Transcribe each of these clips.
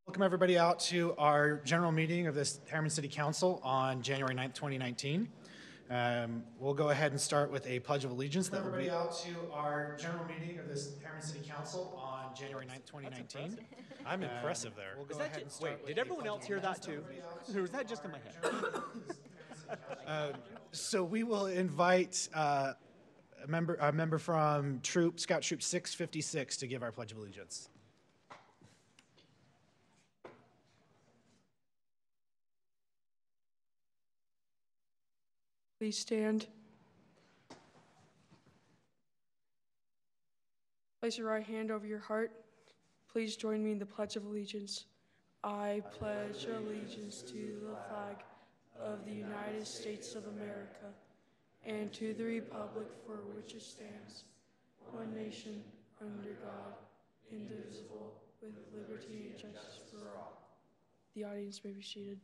Welcome everybody out to our general meeting of this Harriman City Council on January 9th, 2019. We'll go ahead and start with a Pledge of Allegiance. Welcome everybody out to our general meeting of this Harriman City Council on January 9th, 2019. I'm impressive there. We'll go ahead and start Wait, with did everyone else hear that too? Or was that just in my head? So we will invite a member from Scout Troop 656 to give our Pledge of Allegiance. Please stand. Place your right hand over your heart. Please join me in the Pledge of Allegiance. I pledge allegiance to the flag of the United States of America and to the republic for which it stands, one nation, under God, indivisible, with liberty and justice for all. The audience may be seated.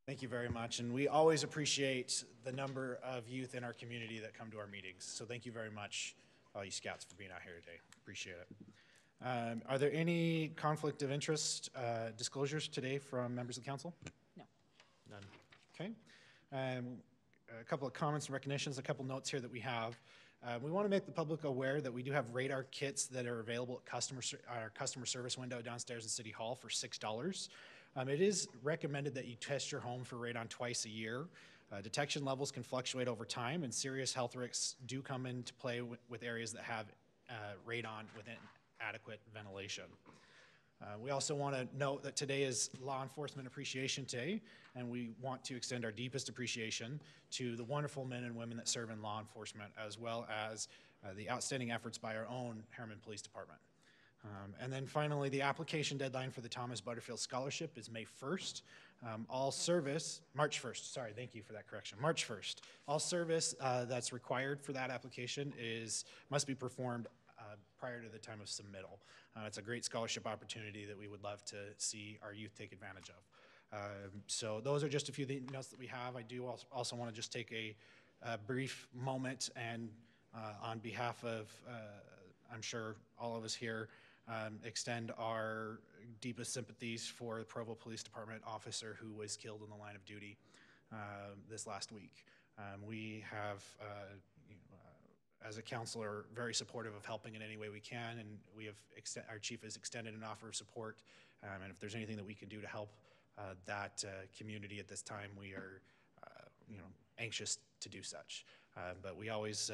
Thank you very much, and we always appreciate the number of youth in our community that come to our meetings. So thank you very much, all you Scouts, for being out here today. Appreciate it. Are there any conflict of interest disclosures today from members of the council? No. None. Okay. A couple of comments and recognitions, a couple notes here that we have. We want to make the public aware that we do have radar kits that are available at our customer service window downstairs in City Hall for $6. It is recommended that you test your home for radon twice a year. Detection levels can fluctuate over time, and serious health risks do come into play with areas that have radon with inadequate ventilation. We also want to note that today is Law Enforcement Appreciation Day, and we want to extend our deepest appreciation to the wonderful men and women that serve in law enforcement, as well as the outstanding efforts by our own Harriman Police Department. And then finally, the application deadline for the Thomas Butterfield Scholarship is May 1st. March 1st, sorry, thank you for that correction, March 1st. All service that's required for that application must be performed prior to the time of submittal. It's a great scholarship opportunity that we would love to see our youth take advantage of. So those are just a few notes that we have. I do also want to just take a brief moment and on behalf of, I'm sure all of us here, extend our deepest sympathies for the Provo Police Department officer who was killed in the line of duty this last week. We have, as a council, are very supportive of helping in any way we can, and our chief has extended an offer of support. And if there's anything that we can do to help that community at this time, we are, anxious to do such. But we always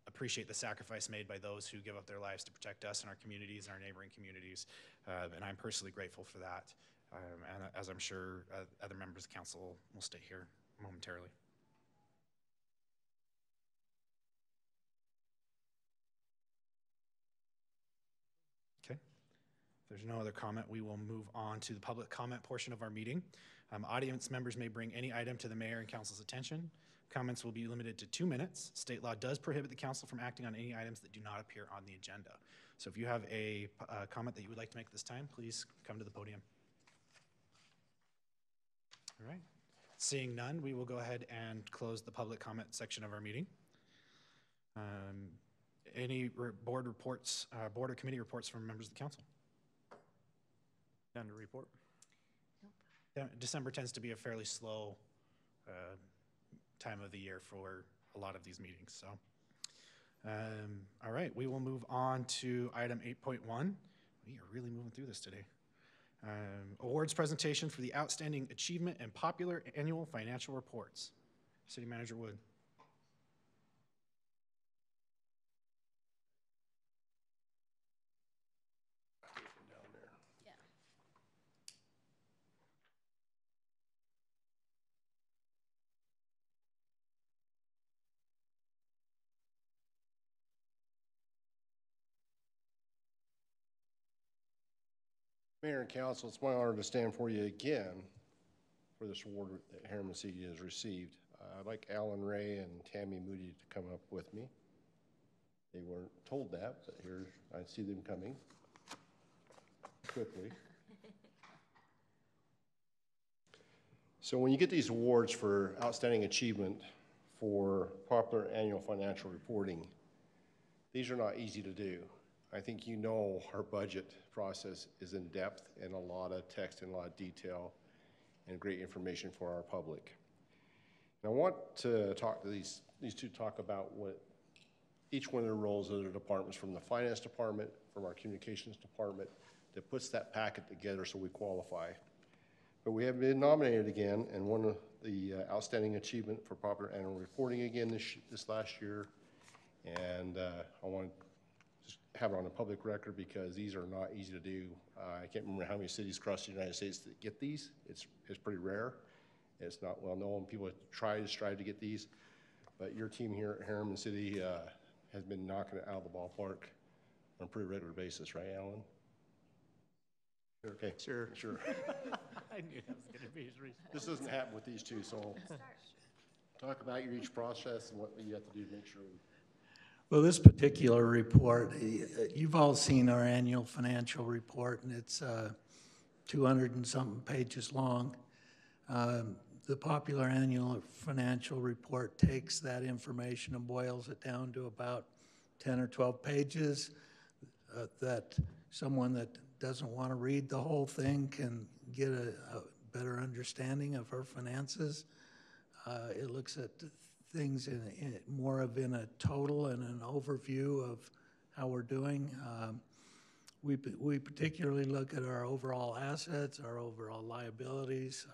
appreciate the sacrifice made by those who give up their lives to protect us and our communities and our neighboring communities, and I'm personally grateful for that, and as I'm sure other members of the council will stay here momentarily. Okay, if there's no other comment, we will move on to the public comment portion of our meeting. Audience members may bring any item to the mayor and council's attention. Comments will be limited to 2 minutes. State law does prohibit the council from acting on any items that do not appear on the agenda. So if you have a comment that you would like to make this time, please come to the podium. All right. Seeing none, we will go ahead and close the public comment section of our meeting. Any board reports, board or committee reports from members of the council? None to report. Nope. December tends to be a fairly slow time of the year for a lot of these meetings. So, all right, we will move on to item 8.1. We are really moving through this today. Awards presentation for the Outstanding Achievement and Popular Annual Financial Reports. City Manager Wood. Mayor and Council, it's my honor to stand for you again for this award that Harriman City has received. I'd like Alan Ray and Tammy Moody to come up with me. They weren't told that, but here I see them coming quickly. So when you get these awards for outstanding achievement for popular annual financial reporting, these are not easy to do. I think you know our budget process is in depth and a lot of text and a lot of detail and great information for our public. And I want to talk to these two talk about what each one of their roles of their departments, from the finance department, from our communications department, that puts that packet together so we qualify. But we have been nominated again and won the Outstanding Achievement for Popular Annual Reporting again this last year. And I want to just have it on a public record because these are not easy to do. I can't remember how many cities across the United States that get these. It's pretty rare. It's not well known. People strive to get these. But your team here at Harriman City has been knocking it out of the ballpark on a pretty regular basis, right, Alan? Okay. Sure. Sure. I knew that was going to be his response. This doesn't happen with these two, so talk about your each process and what you have to do to make sure. Well, this particular report, you've all seen our annual financial report, and it's 200 and something pages long. The Popular Annual Financial Report takes that information and boils it down to about 10 or 12 pages that someone that doesn't want to read the whole thing can get a better understanding of our finances. It looks at things in a total and an overview of how we're doing. We particularly look at our overall assets, our overall liabilities,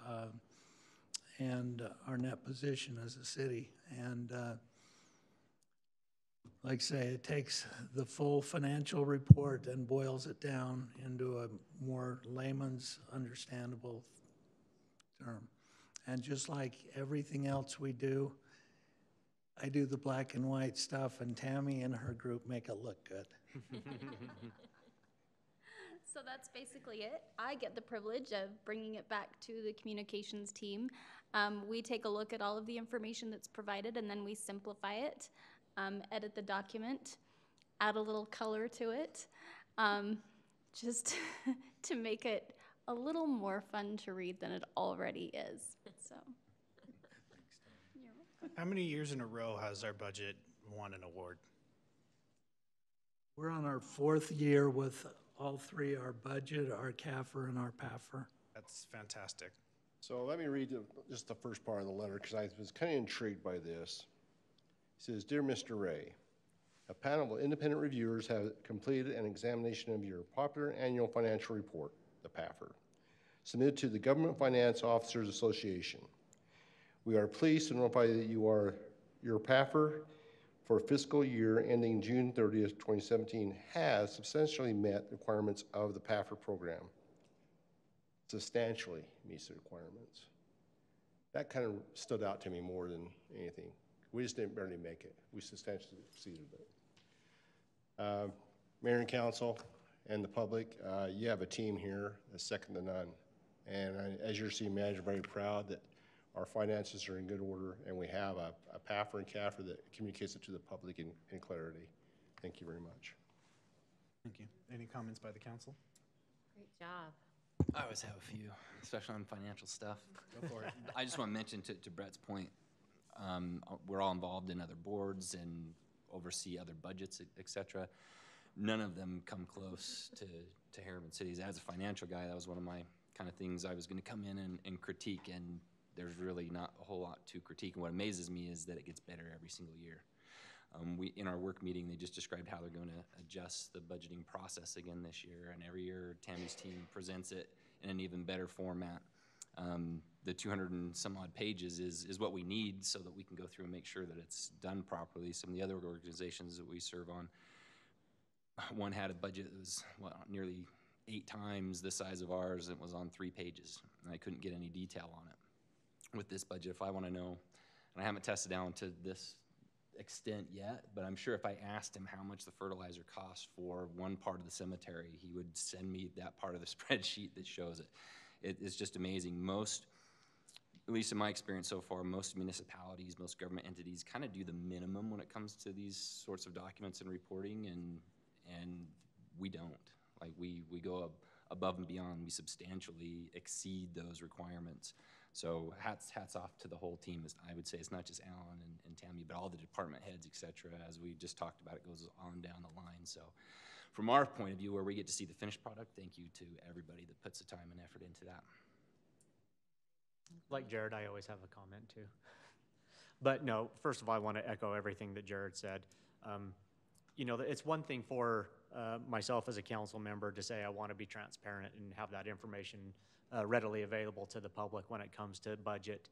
and our net position as a city. And like I say, it takes the full financial report and boils it down into a more layman's understandable term. And just like everything else we do, I do the black and white stuff, and Tammy and her group make it look good. So that's basically it. I get the privilege of bringing it back to the communications team. We take a look at all of the information that's provided, and then we simplify it, edit the document, add a little color to it, just to make it a little more fun to read than it already is. So, How many years in a row has our budget won an award? We're on our 4th year with all three, our budget, our CAFR, and our PAFR. That's fantastic. So let me read just the first part of the letter because I was kind of intrigued by this. It says, "Dear Mr. Ray, a panel of independent reviewers have completed an examination of your Popular Annual Financial Report, the PAFR, submitted to the Government Finance Officers Association. We are pleased to notify that your PAFR for fiscal year ending June 30th, 2017 has substantially met the requirements of the PAFR program. Substantially meets the requirements." That kind of stood out to me more than anything. We just didn't barely make it. We substantially exceeded it. Mayor and council and the public, you have a team here that's second to none. And as your city manager, I'm very proud that our finances are in good order and we have a PAFR and CAFR that communicates it to the public in clarity. Thank you very much. Thank you. Any comments by the council? Great job. I always have a few, especially on financial stuff. Go for it. I just want to mention to Brett's point, we're all involved in other boards and oversee other budgets, et cetera. None of them come close to Harriman Cities. As a financial guy, that was one of my kind of things I was going to come in and critique, and there's really not a whole lot to critique. And what amazes me is that it gets better every single year. In our work meeting, they just described how they're going to adjust the budgeting process again this year, and every year Tammy's team presents it in an even better format. The 200 and some odd pages is what we need so that we can go through and make sure that it's done properly. Some of the other organizations that we serve on, one had a budget that was nearly 8 times the size of ours, and it was on 3 pages, and I couldn't get any detail on it. With this budget, if I want to know, and I haven't tested down to this extent yet, but I'm sure if I asked him how much the fertilizer costs for one part of the cemetery, he would send me that part of the spreadsheet that shows it. It's just amazing. Most, at least in my experience so far, most municipalities, most government entities kind of do the minimum when it comes to these sorts of documents and reporting, and we don't. Like we go above and beyond. We substantially exceed those requirements. So hats off to the whole team. I would say it's not just Alan and Tammy, but all the department heads, et cetera. As we just talked about, it goes on down the line. So from our point of view, where we get to see the finished product, thank you to everybody that puts the time and effort into that. Like Jared, I always have a comment too. But no, first of all, I want to echo everything that Jared said. You know, it's one thing for myself as a council member to say I want to be transparent and have that information readily available to the public when it comes to budget,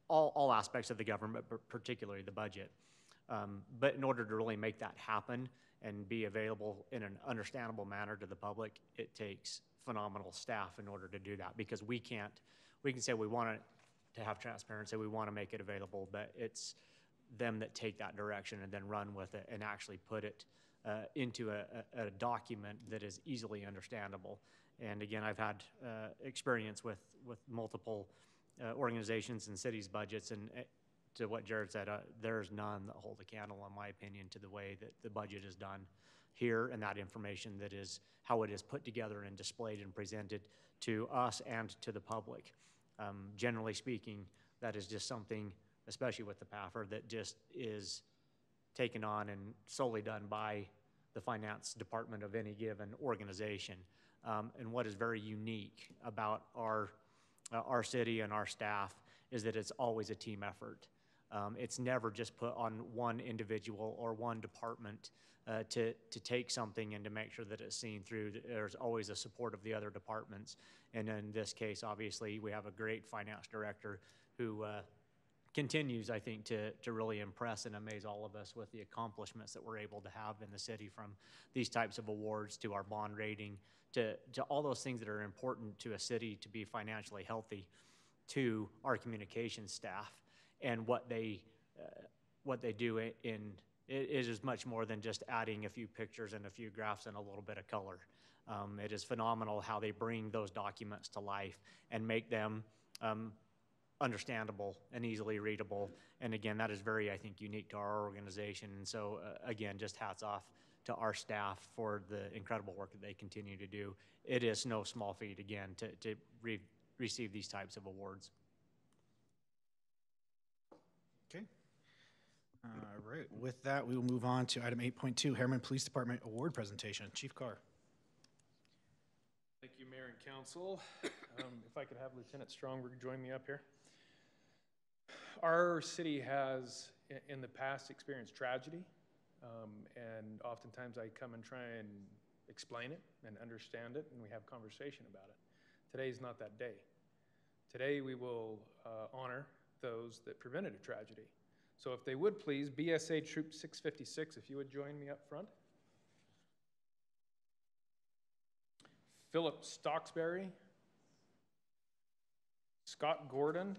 all aspects of the government, but particularly the budget. But in order to really make that happen and be available in an understandable manner to the public, it takes phenomenal staff in order to do that, because we can say we want to have transparency, we want to make it available, but it's them that take that direction and then run with it and actually put it into a document that is easily understandable. And again, I've had experience with multiple organizations and cities' budgets, and to what Jared said, there's none that hold a candle, in my opinion, to the way that the budget is done here, and that information that is how it is put together and displayed and presented to us and to the public. Generally speaking, that is just something, especially with the PAFR, that just is taken on and solely done by the finance department of any given organization. And what is very unique about our city and our staff is that it's always a team effort. It's never just put on one individual or one department to take something and to make sure that it's seen through. There's always a support of the other departments. And in this case, obviously, we have a great finance director who continues, I think, to really impress and amaze all of us with the accomplishments that we're able to have in the city, from these types of awards to our bond rating, to all those things that are important to a city to be financially healthy, to our communications staff and what they do in it is much more than just adding a few pictures and a few graphs and a little bit of color. It is phenomenal how they bring those documents to life and make them understandable and easily readable. And again, that is very, I think, unique to our organization. And so, again, just hats off to our staff for the incredible work that they continue to do. It is no small feat, again, to receive these types of awards. Okay. All right. With that, we will move on to item 8.2, Harriman Police Department Award Presentation. Chief Carr. Thank you, Mayor and Council. If I could have Lieutenant Strongberg join me up here. Our city has, in the past, experienced tragedy, and oftentimes I come and try and explain it and understand it, and we have conversation about it. Today's not that day. Today we will honor those that prevented a tragedy. So if they would please, BSA Troop 656, if you would join me up front. Philip Stocksberry, Scott Gordon,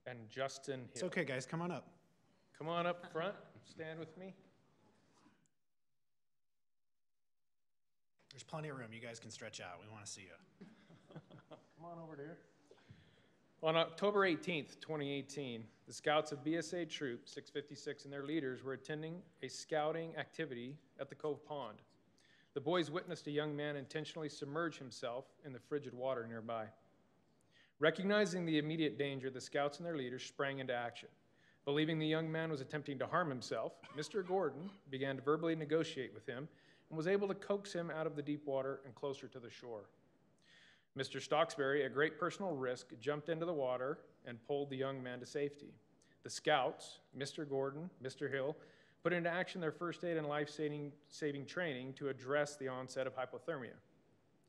and Justin Hill. It's okay, guys. Come on up. Come on up front. Stand with me. There's plenty of room. You guys can stretch out. We want to see you. Come on over here. On October 18th, 2018, the scouts of BSA Troop 656 and their leaders were attending a scouting activity at the Cove Pond. The boys witnessed a young man intentionally submerge himself in the frigid water nearby. Recognizing the immediate danger, the scouts and their leaders sprang into action. Believing the young man was attempting to harm himself, Mr. Gordon began to verbally negotiate with him and was able to coax him out of the deep water and closer to the shore. Mr. Stocksberry, at great personal risk, jumped into the water and pulled the young man to safety. The scouts, Mr. Gordon, Mr. Hill, put into action their first aid and life-saving training to address the onset of hypothermia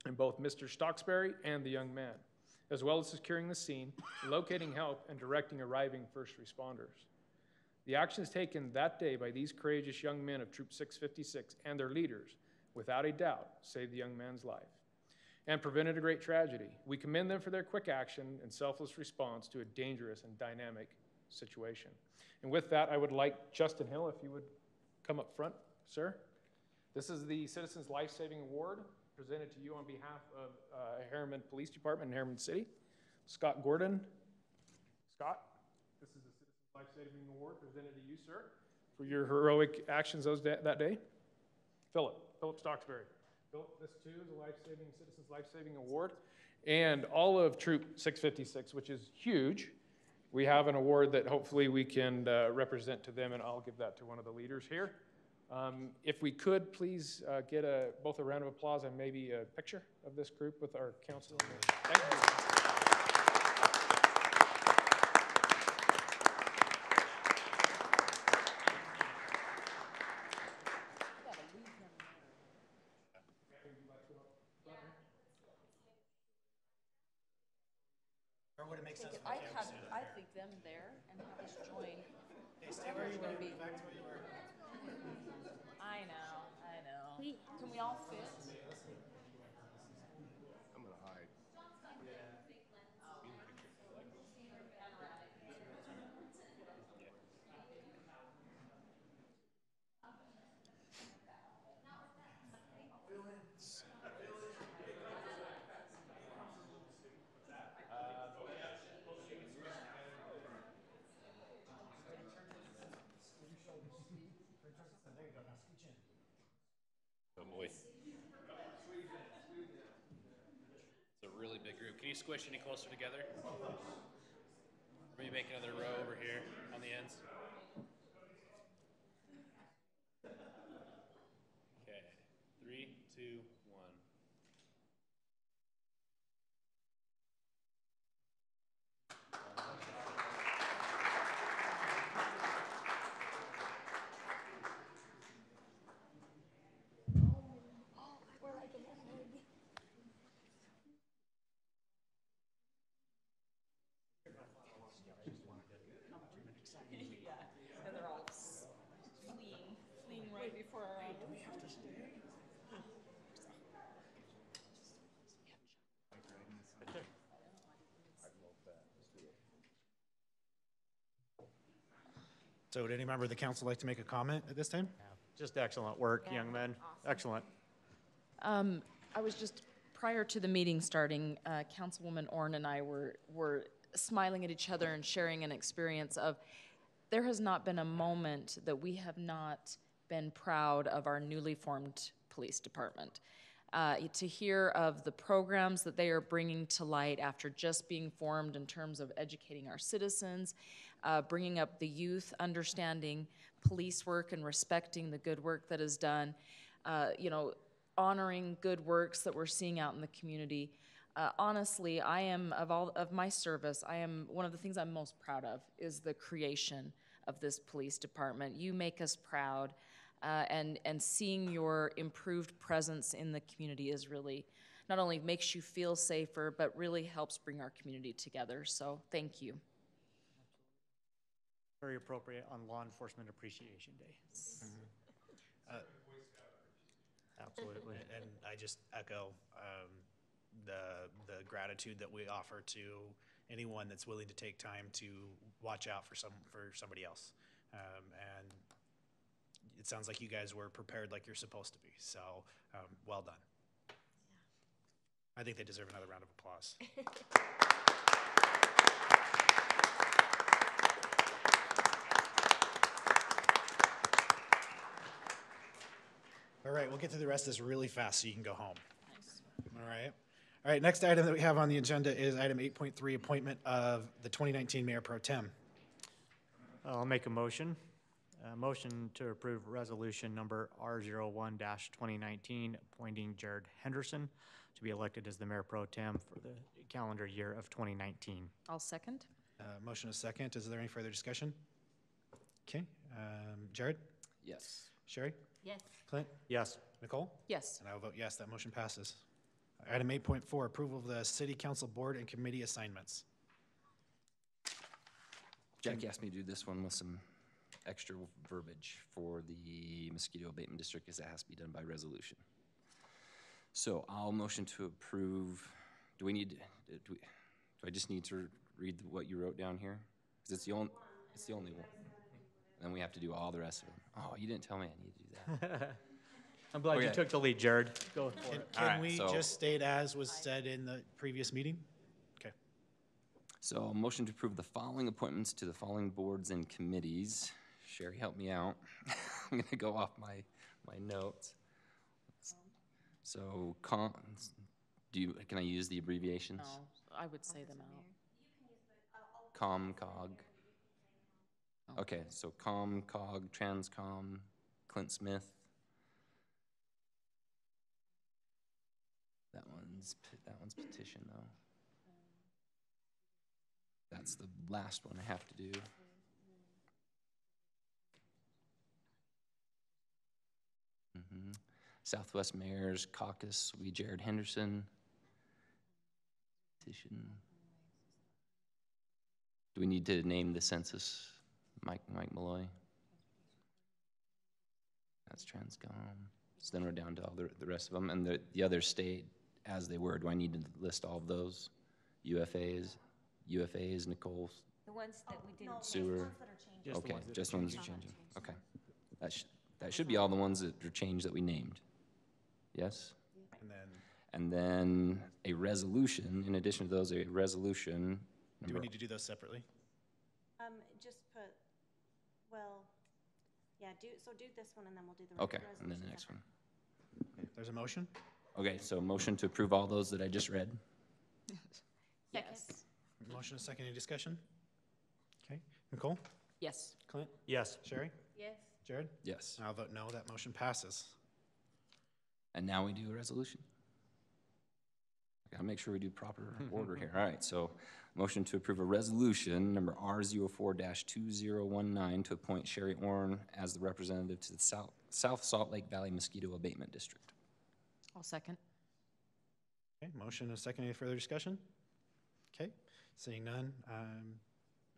in both Mr. Stocksberry and the young man, as well as securing the scene, locating help, and directing arriving first responders. The actions taken that day by these courageous young men of Troop 656 and their leaders, without a doubt, saved the young man's life and prevented a great tragedy. We commend them for their quick action and selfless response to a dangerous and dynamic situation. And with that, I would like Justin Hill, if you would come up front, sir. This is the Citizens Life Saving Award presented to you on behalf of Harriman Police Department in Harriman City. Scott Gordon. Scott, this is the Citizens Life Saving Award presented to you, sir, for your heroic actions that day. Philip Stocksberry. Philip, this too is a Citizens Life Saving Award. And all of Troop 656, which is huge, we have an award that hopefully we can represent to them, and I'll give that to one of the leaders here. If we could, please get both a round of applause and maybe a picture of this group with our council. Thank you. Or would it make sense? I think them there and have us join. Whoever's gonna be. I know. Can we all fit? I'm gonna hide. Oh boy. It's a really big group. Can you squish any closer together? Maybe make another row over here on the ends. Okay. 3, 2, 1. And they're all fleeing right before our eyes. So would any member of the council like to make a comment at this time? Just excellent work, young men. Excellent. I was just, prior to the meeting starting, Councilwoman Orn and I were smiling at each other and sharing an experience of, there has not been a moment that we have not been proud of our newly formed police department. To hear of the programs that they are bringing to light after just being formed in terms of educating our citizens, bringing up the youth, understanding police work and respecting the good work that is done, honoring good works that we're seeing out in the community. Honestly, I am, of my service, one of the things I'm most proud of is the creation of this police department. You make us proud, and seeing your improved presence in the community is really, not only makes you feel safer, but really helps bring our community together. So thank you. Very appropriate on Law Enforcement Appreciation Day. Absolutely. And I just echo the gratitude that we offer to anyone that's willing to take time to watch out for somebody else. And it sounds like you guys were prepared like you're supposed to be. So well done. I think they deserve another round of applause. All right, we'll get through the rest of this really fast so you can go home. Nice. All right. All right, next item that we have on the agenda is item 8.3, appointment of the 2019 Mayor Pro Tem. I'll make a motion. Motion to approve resolution number R01-2019, appointing Jared Henderson to be elected as the Mayor Pro Tem for the calendar year of 2019. I'll second. Motion is second. Is there any further discussion? Okay. Jared? Yes. Sherry? Yes. Clint? Yes. Nicole? Yes. And I will vote yes, that motion passes. Item 8.4, approval of the City Council Board and Committee assignments. Jackie asked me to do this one with some extra verbiage for the mosquito abatement district, as it has to be done by resolution. So I'll motion to approve. Do I just need to read what you wrote down here? Because it's the only one. And then we have to do all the rest of them. Oh, you didn't tell me I need to do that. I'm glad you Okay. took the lead, Jared. Go for it. Can All right, we so- just state as was said in the previous meeting? Okay. So a motion to approve the following appointments to the following boards and committees. Sherry, help me out. I'm gonna go off my notes. So can I use the abbreviations? No, I would say them out. COMCOG. Okay, so COMCOG, TRANSCOM, Clint Smith. That one's petition though. That's the last one I have to do. Southwest Mayor's Caucus, we Jared Henderson. Petition. Do we need to name the census? Mike Malloy. That's Transcom. So then we're down to all the rest of them, and the others stayed as they were. Do I need to list all of those? UFAs, Nicole. The ones that we didn't. Sewer. Okay, just ones that are changing. Okay. That should be all the ones that are changed that we named. Yes? And then a resolution, in addition to those, a resolution. Do we need to do those separately? Just put, well, yeah, do this one and then we'll do the Okay, resolution and then the next one. There's a motion? Okay, so motion to approve all those that I just read. Yes. Motion is second. Any discussion? Okay. Nicole? Yes. Clint? Yes. Sherry? Yes. Jared? Yes. I'll vote no. That motion passes. And now we do a resolution. Gotta make sure we do proper order here. All right, so motion to approve a resolution number R04-2019 to appoint Sherry Orn as the representative to the South Salt Lake Valley Mosquito Abatement District. I'll second. Okay, motion is second. Any further discussion? Okay, seeing none.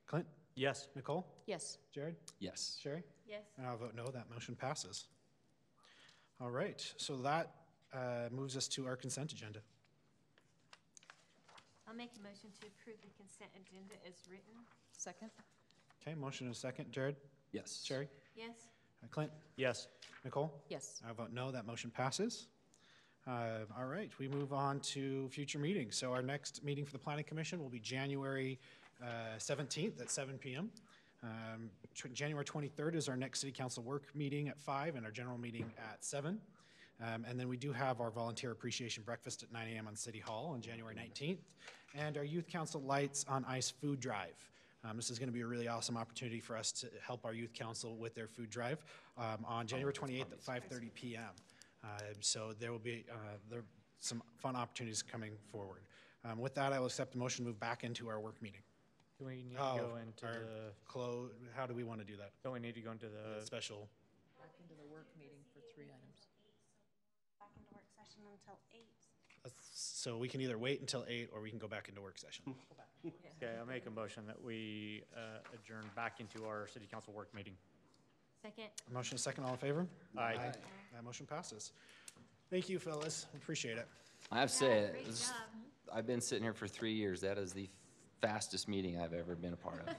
Clint? Yes. Nicole? Yes. Jared? Yes. Sherry? Yes. And I'll vote no. That motion passes. All right, so that moves us to our consent agenda. I'll make a motion to approve the consent agenda as written. Second. Okay, motion is second. Jared? Yes. Sherry? Yes. Clint? Yes. Nicole? Yes. I vote no. That motion passes. All right, we move on to future meetings. So our next meeting for the Planning Commission will be January 17th at 7 p.m. January 23rd is our next City Council work meeting at 5 and our general meeting at 7. And then we do have our volunteer appreciation breakfast at 9 a.m. on City Hall on January 19th, and our Youth Council Lights on Ice food drive. This is going to be a really awesome opportunity for us to help our Youth Council with their food drive on January 28th at 5:30 p.m. So there will be some fun opportunities coming forward. With that, I will accept the motion to move back into our work meeting. Do we need to go into the, How do we want to do that? don't we need to go into the, Special. Back into the work meeting for 3 items. Back into work session until 8. So we can either wait until 8 or we can go back into work session. okay, I'll make a motion that we adjourn back into our City Council work meeting. Second. Motion is second. All in favor? Aye. That motion passes. Thank you, fellas. Appreciate it. I have to say, Great job. I've been sitting here for 3 years. That is the fastest meeting I've ever been a part of.